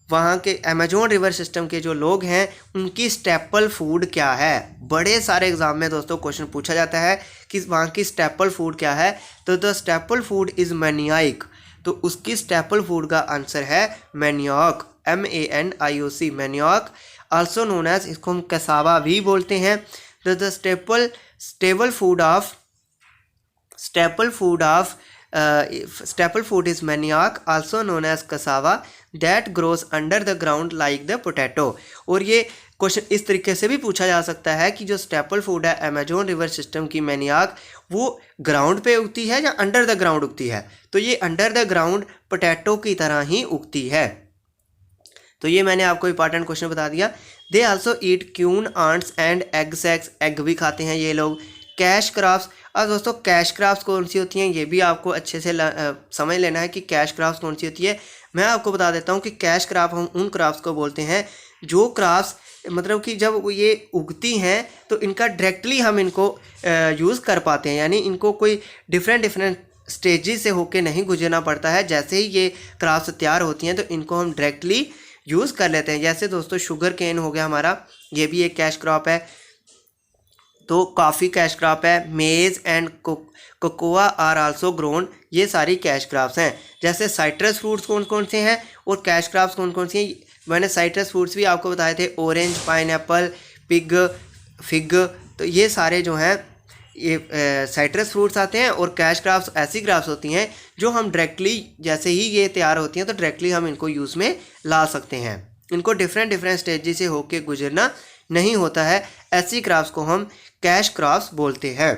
S1: वहाँ के अमेजोन रिवर सिस्टम के जो लोग हैं उनकी स्टेपल फूड क्या है। बड़े सारे एग्जाम में दोस्तों क्वेश्चन पूछा जाता है कि वहाँ की स्टेपल फूड क्या है। तो the staple food is manioc, तो उसकी स्टेपल फूड का आंसर है manioc, MANIOC, manioc. Also known as, इसको हम कसावा भी बोलते हैं। The staple food is manioc, also known as cassava, that grows under the ground like the potato। और ये क्वेश्चन इस तरीके से भी पूछा जा सकता है कि जो स्टेपल फूड है अमेजोन रिवर सिस्टम की मैनियाक, वो ग्राउंड पे उगती है या अंडर द ग्राउंड उगती है। तो ये अंडर द ग्राउंड पोटैटो की तरह ही उगती है। तो ये मैंने आपको इंपॉर्टेंट क्वेश्चन बता दिया। They also eat queen ants and egg sacs, egg भी खाते हैं ये लोग। कैश क्राफ्ट्स, अब दोस्तों कैश क्राफ्ट्स कौन सी होती हैं ये भी आपको अच्छे से समझ लेना है कि कैश क्राफ्ट्स कौन सी होती है। मैं आपको बता देता हूँ कि कैश क्राफ्ट हम उन क्राफ्ट्स को बोलते हैं जो क्राफ्ट्स मतलब कि जब ये उगती हैं तो इनका डायरेक्टली हम इनको यूज़ कर पाते हैं, यानी इनको कोई डिफरेंट स्टेजेस से होके नहीं गुजरना पड़ता है। जैसे ही ये क्राफ्ट्स तैयार होती हैं तो इनको हम डायरेक्टली यूज़ कर लेते हैं। जैसे दोस्तों शुगर केन हो गया हमारा, ये भी एक कैश क्रॉप है। तो कॉफ़ी कैश क्रॉप है। Maize and cocoa are also grown, ये सारी कैश क्रॉप्स हैं। जैसे साइट्रस फ्रूट्स कौन कौन से हैं और कैश क्रॉप्स कौन कौन सी हैं, मैंने साइट्रस फ्रूट्स भी आपको बताए थे, ऑरेंज, पाइनएप्पल, फिग। तो ये सारे जो हैं ये साइट्रस फ्रूट्स आते हैं। और कैश क्रॉप्स ऐसी क्रॉप्स होती हैं जो हम डायरेक्टली, जैसे ही ये तैयार होती हैं तो डायरेक्टली हम इनको यूज़ में ला सकते हैं। इनको डिफरेंट स्टेजेस से होके गुजरना नहीं होता है। ऐसी क्रॉप्स को हम कैश क्रॉप्स बोलते हैं।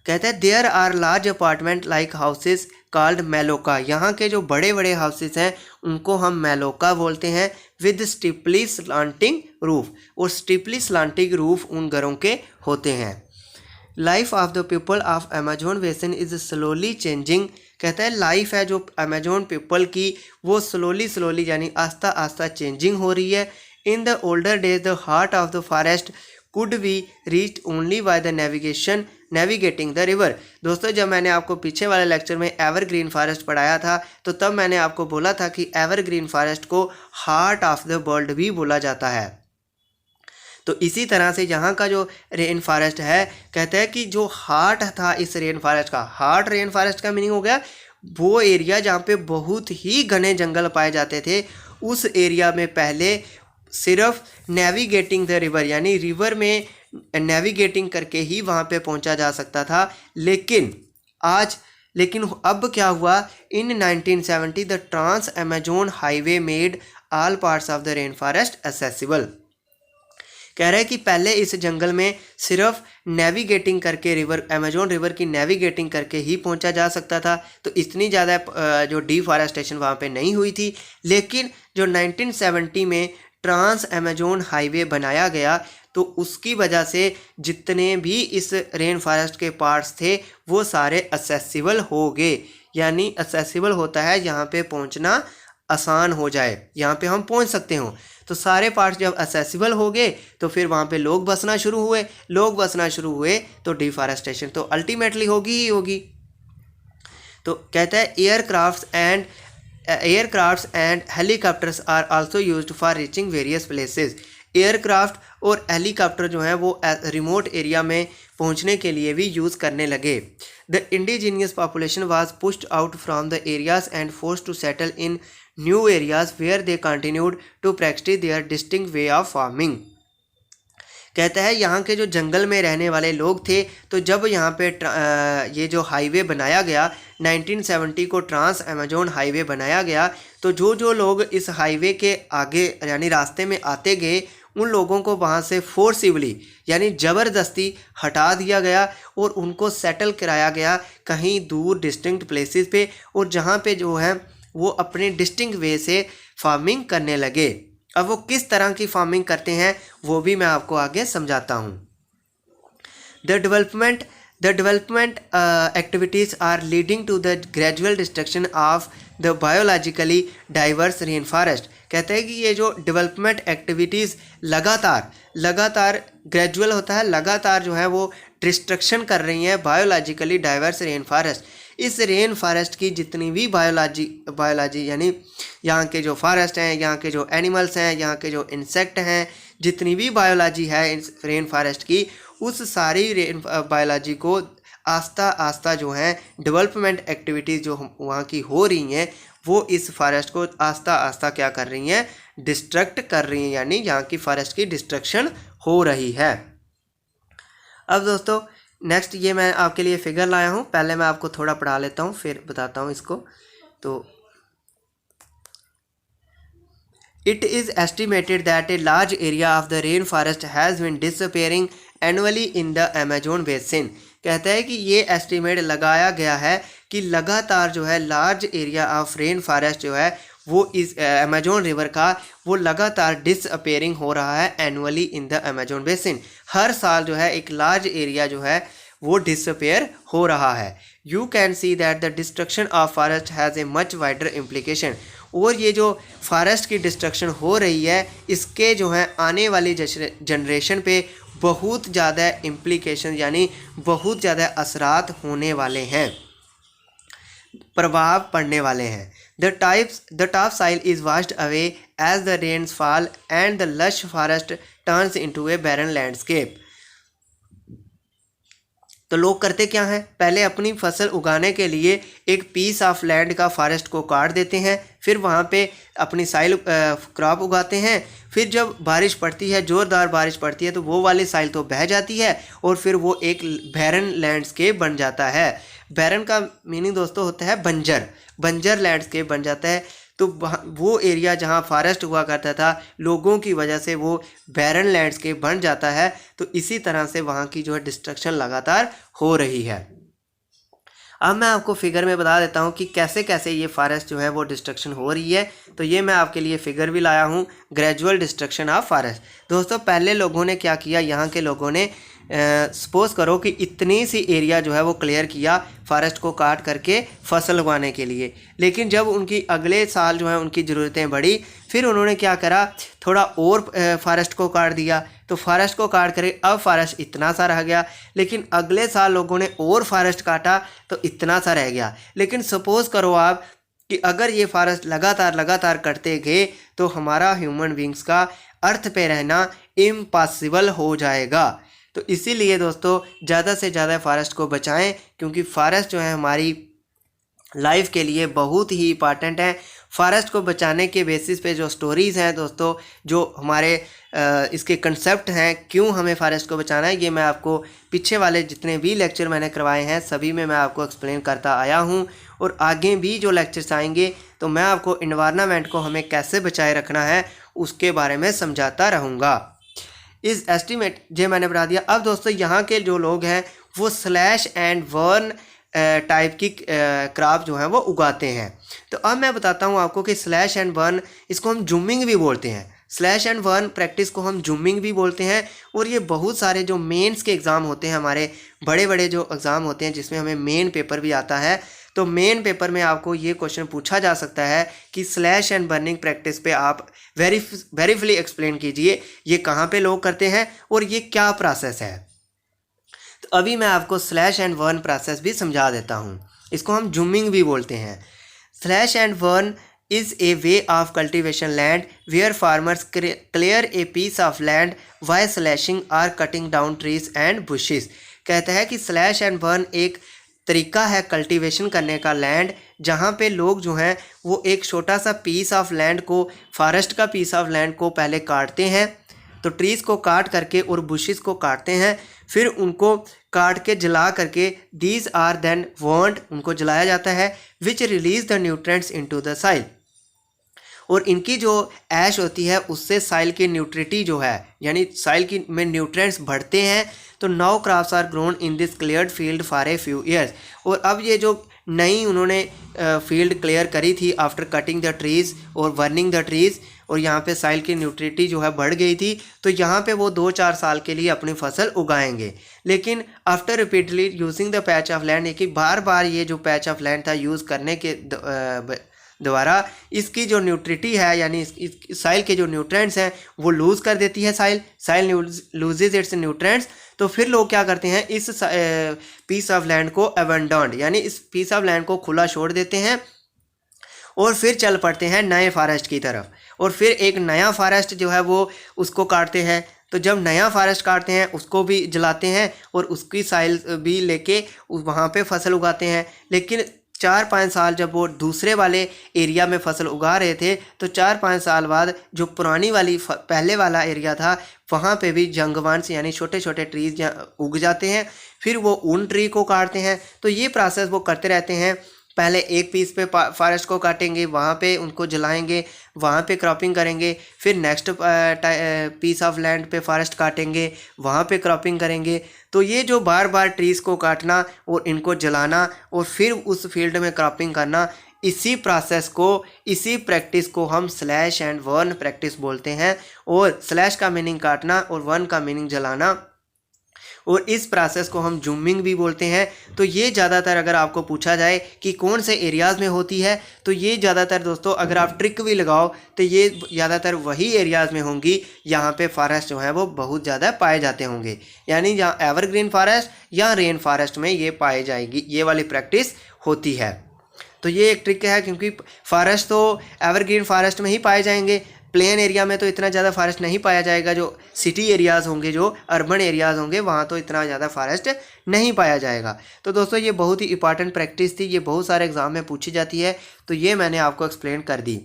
S1: कहते हैं there are large apartment like houses called maloca, यहाँ के जो बड़े बड़े हाउसेस हैं उनको हम मेलोका बोलते हैं। विद स्टिपली स्लांटिंग रूफ, और स्टिपली स्लांटिंग रूफ उन घरों के होते हैं। Life of the people of Amazon basin is slowly changing, कहता है लाइफ है जो अमेजोन पीपल की वो स्लोली यानी आस्ता आस्ता चेंजिंग हो रही है। In the older days the heart of the forest could be reached only by the navigating the river. दोस्तों जब मैंने आपको पीछे वाले लेक्चर में एवरग्रीन फॉरेस्ट पढ़ाया था तो तब मैंने आपको बोला था कि एवरग्रीन फॉरेस्ट को हार्ट ऑफ द वर्ल्ड भी बोला जाता है। तो इसी तरह से यहाँ का जो रेन फॉरेस्ट है, कहते हैं कि जो हार्ट था इस रेन फॉरेस्ट का, हार्ट रेन फॉरेस्ट का मीनिंग हो गया वो एरिया जहाँ पे बहुत ही घने जंगल पाए जाते थे। उस एरिया में पहले सिर्फ नेविगेटिंग द रिवर, यानी रिवर में नेविगेटिंग करके ही वहाँ पे पहुँचा जा सकता था। लेकिन अब क्या हुआ, in 1970 the trans Amazon highway made all parts of the rain forest accessible. कह रहे हैं कि पहले इस जंगल में सिर्फ नेविगेटिंग करके अमेजोन रिवर की नेविगेटिंग करके ही पहुंचा जा सकता था। तो इतनी ज़्यादा जो डिफॉरेस्टेशन वहाँ पे नहीं हुई थी। लेकिन जो 1970 में ट्रांस अमेजोन हाईवे बनाया गया तो उसकी वजह से जितने भी इस रेन फॉरेस्ट के पार्ट्स थे वो सारे एक्सेसिबल हो गए। यानी एक्सेसिबल होता है यहाँ पे पहुँचना आसान हो जाए, यहाँ पे हम पहुँच सकते हो। तो सारे पार्ट्स जब एक्सेसिबल हो गए तो फिर वहाँ पे लोग बसना शुरू हुए तो डिफॉरेस्टेशन तो अल्टीमेटली होगी ही होगी। तो कहता है aircrafts and aircrafts and helicopters are also used for reaching various places. Aircraft और हेलीकॉप्टर जो हैं वो रिमोट एरिया में पहुंचने के लिए भी यूज़ करने लगे। The indigenous population was pushed out from the areas and force to settle in new areas where they continued to practice their distinct way of farming. कहता है यहाँ के जो जंगल में रहने वाले लोग थे, तो जब यहाँ पे ये जो हाईवे बनाया गया 1970 को ट्रांस अमेजोन हाईवे बनाया गया, तो जो जो लोग इस हाईवे के आगे यानी रास्ते में आते गए उन लोगों को वहाँ से फोर्सिबली यानी ज़बरदस्ती हटा दिया गया और उनको सेटल कराया गया कहीं दूर डिस्टिंक्ट प्लेसेस पे, और जहाँ पे जो है वो अपने डिस्टिंक्ट वे से फार्मिंग करने लगे। अब वो किस तरह की फार्मिंग करते हैं वो भी मैं आपको आगे समझाता हूँ। The development activities are leading to the gradual destruction of the biologically diverse rain forest. कहते हैं कि ये जो डेवलपमेंट एक्टिविटीज़ लगातार ग्रेजुअल होता है, लगातार जो है वो डिस्ट्रक्शन कर रही हैं बायोलॉजिकली डाइवर्स रेन फॉरेस्ट। इस रेन फॉरेस्ट की जितनी भी बायोलॉजी यानी यहाँ के जो फॉरेस्ट हैं, यहाँ के जो एनिमल्स हैं, यहाँ के जो इंसेक्ट हैं, जितनी भी बायोलॉजी है इस रेन फॉरेस्ट की, उस सारी रेन बायोलॉजी को आस्ता आस्ता जो है डेवलपमेंट एक्टिविटीज़ जो वहाँ की हो रही हैं वो इस फॉरेस्ट को आस्ता आस्ता क्या कर रही हैं, डिस्ट्रक्ट कर रही हैं, यानी यहाँ की फॉरेस्ट की डिस्ट्रक्शन हो रही है। अब दोस्तों नेक्स्ट ये मैं आपके लिए फिगर लाया हूँ, पहले मैं आपको थोड़ा पढ़ा लेता हूँ फिर बताता हूँ इसको। तो it is estimated that a large area of the rain forest has been disappearing annually in the Amazon basin. कहता है कि ये एस्टिमेट लगाया गया है कि लगातार जो है large area of rain forest जो है वो इस अमेजोन रिवर का वो लगातार डिसअपेयरिंग हो रहा है annually in the Amazon basin. हर साल जो है एक लार्ज एरिया जो है वो डिसअपेयर हो रहा है। You can see that the destruction of forest has a much wider implication. और ये जो फॉरेस्ट की डिस्ट्रक्शन हो रही है इसके जो है आने वाली जनरेशन पे बहुत ज़्यादा इम्प्लीकेशन यानी बहुत ज़्यादा असरात होने वाले हैं, प्रभाव पड़ने वाले हैं। The top soil is washed away as the rains fall and the lush forest turns into a barren landscape. तो लोग करते क्या हैं, पहले अपनी फसल उगाने के लिए एक पीस ऑफ लैंड का फॉरेस्ट को काट देते हैं, फिर वहाँ पे अपनी साइल क्रॉप उगाते हैं। फिर जब बारिश पड़ती है, ज़ोरदार बारिश पड़ती है, तो वो वाली साइल तो बह जाती है और फिर वो एक बैरन लैंडस्केप बन जाता है। बैरन का मीनिंग दोस्तों होता है बंजर लैंडस्केप बन जाता है। तो वो एरिया जहाँ फॉरेस्ट हुआ करता था लोगों की वजह से वो बैरन लैंडस्केप बन जाता है। तो इसी तरह से वहाँ की जो है डिस्ट्रक्शन लगातार हो रही है। अब मैं आपको फिगर में बता देता हूँ कि कैसे कैसे ये फॉरेस्ट जो है वो डिस्ट्रक्शन हो रही है। तो ये मैं आपके लिए फिगर भी लाया हूँ, ग्रेजुअल डिस्ट्रक्शन ऑफ फॉरेस्ट। दोस्तों पहले लोगों ने क्या किया, यहाँ के लोगों ने सपोज करो कि इतनी सी एरिया जो है वो क्लियर किया फॉरेस्ट को काट करके फसल उगाने के लिए, लेकिन जब उनकी अगले साल जो है उनकी ज़रूरतें बढ़ी, फिर उन्होंने क्या करा, थोड़ा और फॉरेस्ट को काट दिया। तो फॉरेस्ट को काट कर अब फॉरेस्ट इतना सा रह गया, लेकिन अगले साल लोगों ने और फॉरेस्ट काटा तो इतना सा रह गया। लेकिन सपोज़ करो आप कि अगर ये फॉरेस्ट लगातार कटते गए तो हमारा ह्यूमन बींग्स का अर्थ पे रहना इम्पॉसिबल हो जाएगा। तो इसीलिए दोस्तों ज़्यादा से ज़्यादा फॉरेस्ट को बचाएं, क्योंकि फॉरेस्ट जो है हमारी लाइफ के लिए बहुत ही इम्पॉर्टेंट है। फॉरेस्ट को बचाने के बेसिस पे जो स्टोरीज़ हैं दोस्तों, जो हमारे इसके कंसेप्ट हैं, क्यों हमें फॉरेस्ट को बचाना है, ये मैं आपको पीछे वाले जितने भी लेक्चर मैंने करवाए हैं सभी में मैं आपको एक्सप्लेन करता आया हूँ। और आगे भी जो लेक्चर्स आएंगे तो मैं आपको इन्वायरमेंट को हमें कैसे बचाए रखना है उसके बारे में समझाता रहूँगा। इस एस्टीमेट जो मैंने बता दिया। अब दोस्तों यहाँ के जो लोग हैं वो स्लैश एंड बर्न टाइप की क्रॉप जो है वो उगाते हैं। तो अब मैं बताता हूँ आपको कि स्लैश एंड बर्न, इसको हम जूमिंग भी बोलते हैं। स्लैश एंड बर्न प्रैक्टिस को हम जूमिंग भी बोलते हैं। और ये बहुत सारे जो मेंस के एग्ज़ाम होते हैं, हमारे बड़े बड़े जो एग्ज़ाम होते हैं जिसमें हमें मेन पेपर भी आता है, तो मेन पेपर में आपको ये क्वेश्चन पूछा जा सकता है कि स्लैश एंड बर्निंग प्रैक्टिस पे आप वेरीफुली एक्सप्लेन कीजिए ये कहाँ पे लोग करते हैं और ये क्या प्रोसेस है। तो अभी मैं आपको स्लैश एंड बर्न प्रोसेस भी समझा देता हूँ। इसको हम जूमिंग भी बोलते हैं। Slash and burn is a way of cultivation land where farmers clear a piece of land while slashing or cutting down trees and bushes। कहता है कि स्लैश एंड बर्न एक तरीका है कल्टीवेशन करने का लैंड, जहाँ पे लोग जो हैं वो एक छोटा सा पीस ऑफ लैंड को, फॉरेस्ट का पीस ऑफ लैंड को पहले काटते हैं, तो ट्रीज़ को काट करके और बुशेस को काटते हैं, फिर उनको काट के जला करके दीज आर देन बर्न्ड, उनको जलाया जाता है, विच release the nutrients into the soil. और इनकी जो ऐश होती है उससे साइल की न्यूट्रिटी जो है, यानी साइल की में न्यूट्रिएंट्स बढ़ते हैं। तो now crops are grown in this cleared field for a few years. और अब ये जो नई उन्होंने फील्ड क्लियर करी थी आफ्टर कटिंग द ट्रीज़ और बर्निंग द ट्रीज़, और यहाँ पे साइल की न्यूट्रिटी जो है बढ़ गई थी, तो यहाँ पे वो 2-4 साल के लिए अपनी फसल उगाएंगे। लेकिन after repeatedly using the patch of land, कि बार बार ये जो पैच ऑफ लैंड था यूज़ करने के द्वारा इसकी जो न्यूट्रिटी है, यानी इस साइल के जो न्यूट्रिएंट्स हैं वो लूज़ कर देती है, साइल लूजेज इट्स न्यूट्रिएंट्स। तो फिर लोग क्या करते हैं, इस पीस ऑफ लैंड को अबैंडन्ड, यानी इस पीस ऑफ लैंड को खुला छोड़ देते हैं और फिर चल पड़ते हैं नए फॉरेस्ट की तरफ, और फिर एक नया फॉरेस्ट जो है वो उसको काटते हैं। तो जब नया फॉरेस्ट काटते हैं उसको भी जलाते हैं और उसकी साइल भी लेके वहाँ पे फसल उगाते हैं। लेकिन 4-5 साल जब वो दूसरे वाले एरिया में फसल उगा रहे थे, तो 4-5 साल बाद जो पुरानी वाली पहले वाला एरिया था वहाँ पे भी जंगवान्स यानी छोटे छोटे ट्रीज उग जाते हैं, फिर वो उन ट्री को काटते हैं। तो ये प्रोसेस वो करते रहते हैं। पहले एक पीस पे फॉरेस्ट को काटेंगे, वहाँ पे उनको जलाएंगे, वहाँ पे क्रॉपिंग करेंगे, फिर नेक्स्ट पीस ऑफ लैंड पे फॉरेस्ट काटेंगे, वहाँ पे क्रॉपिंग करेंगे। तो ये जो बार बार ट्रीज़ को काटना और इनको जलाना और फिर उस फील्ड में क्रॉपिंग करना, इसी प्रोसेस को, इसी प्रैक्टिस को हम स्लैश एंड बर्न प्रैक्टिस बोलते हैं। और स्लैश का मीनिंग काटना और बर्न का मीनिंग जलाना, और इस प्रोसेस को हम जूमिंग भी बोलते हैं। तो ये ज़्यादातर अगर आपको पूछा जाए कि कौन से एरियाज़ में होती है, तो ये ज़्यादातर दोस्तों अगर आप ट्रिक भी लगाओ तो ये ज़्यादातर वही एरियाज़ में होंगी यहाँ पे फॉरेस्ट जो है वो बहुत ज़्यादा पाए जाते होंगे, यानी जहाँ एवरग्रीन फॉरेस्ट या रेन फॉरेस्ट में ये पाए जाएगी, ये वाली प्रैक्टिस होती है। तो ये एक ट्रिक है, क्योंकि फॉरेस्ट तो एवरग्रीन फॉरेस्ट में ही पाए जाएंगे, प्लेन एरिया में तो इतना ज़्यादा फॉरेस्ट नहीं पाया जाएगा। जो सिटी एरियाज़ होंगे, जो अर्बन एरियाज़ होंगे, वहाँ तो इतना ज़्यादा फॉरेस्ट नहीं पाया जाएगा। तो दोस्तों ये बहुत ही इंपॉर्टेंट प्रैक्टिस थी, ये बहुत सारे एग्जाम में पूछी जाती है, तो ये मैंने आपको एक्सप्लेन कर दी।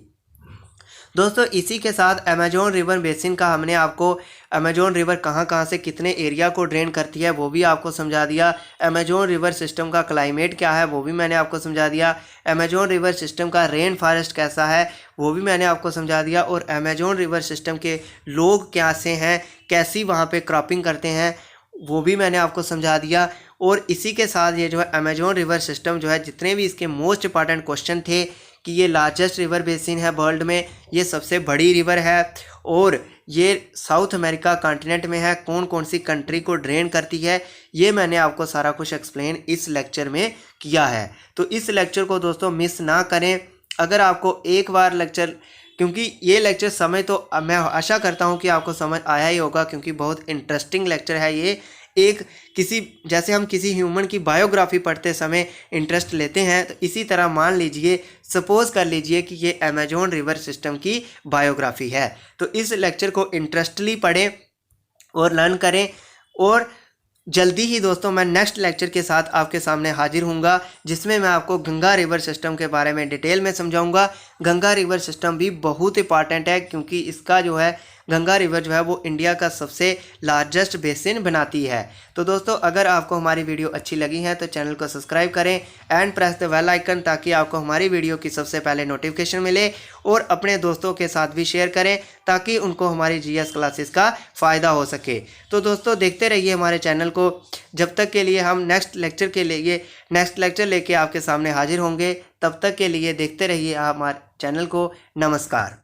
S1: दोस्तों इसी के साथ अमेजोन रिवर बेसिन का हमने आपको, अमेजोन रिवर कहाँ कहाँ से कितने एरिया को ड्रेन करती है वो भी आपको समझा दिया। अमेजोन रिवर सिस्टम का क्लाइमेट क्या है वो भी मैंने आपको समझा दिया। अमेजोन रिवर सिस्टम का रेन फॉरेस्ट कैसा है वो भी मैंने आपको समझा दिया। और अमेजोन रिवर सिस्टम के लोग कैसे हैं, कैसी वहाँ पे क्रॉपिंग करते हैं वो भी मैंने आपको समझा दिया। और इसी के साथ ये जो है अमेजोन रिवर सिस्टम जो है, जितने भी इसके मोस्ट इंपॉर्टेंट क्वेश्चन थे कि ये लार्जेस्ट रिवर बेसिन है वर्ल्ड में, ये सबसे बड़ी रिवर है और ये साउथ अमेरिका कॉन्टिनेंट में है, कौन कौन सी कंट्री को ड्रेन करती है, ये मैंने आपको सारा कुछ एक्सप्लेन इस लेक्चर में किया है। तो इस लेक्चर को दोस्तों मिस ना करें। अगर आपको एक बार लेक्चर, क्योंकि ये लेक्चर समय तो मैं आशा करता हूँ कि आपको समझ आया ही होगा, क्योंकि बहुत इंटरेस्टिंग लेक्चर है ये। एक किसी, जैसे हम किसी ह्यूमन की बायोग्राफी पढ़ते समय इंटरेस्ट लेते हैं, तो इसी तरह मान लीजिए, सपोज कर लीजिए कि ये अमेजोन रिवर सिस्टम की बायोग्राफी है, तो इस लेक्चर को इंटरेस्टली पढ़ें और लर्न करें। और जल्दी ही दोस्तों मैं नेक्स्ट लेक्चर के साथ आपके सामने हाजिर हूँगा, जिसमें मैं आपको गंगा रिवर सिस्टम के बारे में डिटेल में समझाऊंगा। गंगा रिवर सिस्टम भी बहुत इंपॉर्टेंट है, क्योंकि इसका जो है गंगा रिवर जो है वो इंडिया का सबसे लार्जेस्ट बेसिन बनाती है। तो दोस्तों अगर आपको हमारी वीडियो अच्छी लगी है तो चैनल को सब्सक्राइब करें and press the bell icon, ताकि आपको हमारी वीडियो की सबसे पहले नोटिफिकेशन मिले। और अपने दोस्तों के साथ भी शेयर करें ताकि उनको हमारी जीएस क्लासेस का फ़ायदा हो सके। तो दोस्तों देखते रहिए हमारे चैनल को। जब तक के लिए हम नेक्स्ट लेक्चर लेके आपके सामने हाजिर होंगे, तब तक के लिए देखते रहिए हमारे चैनल को। नमस्कार।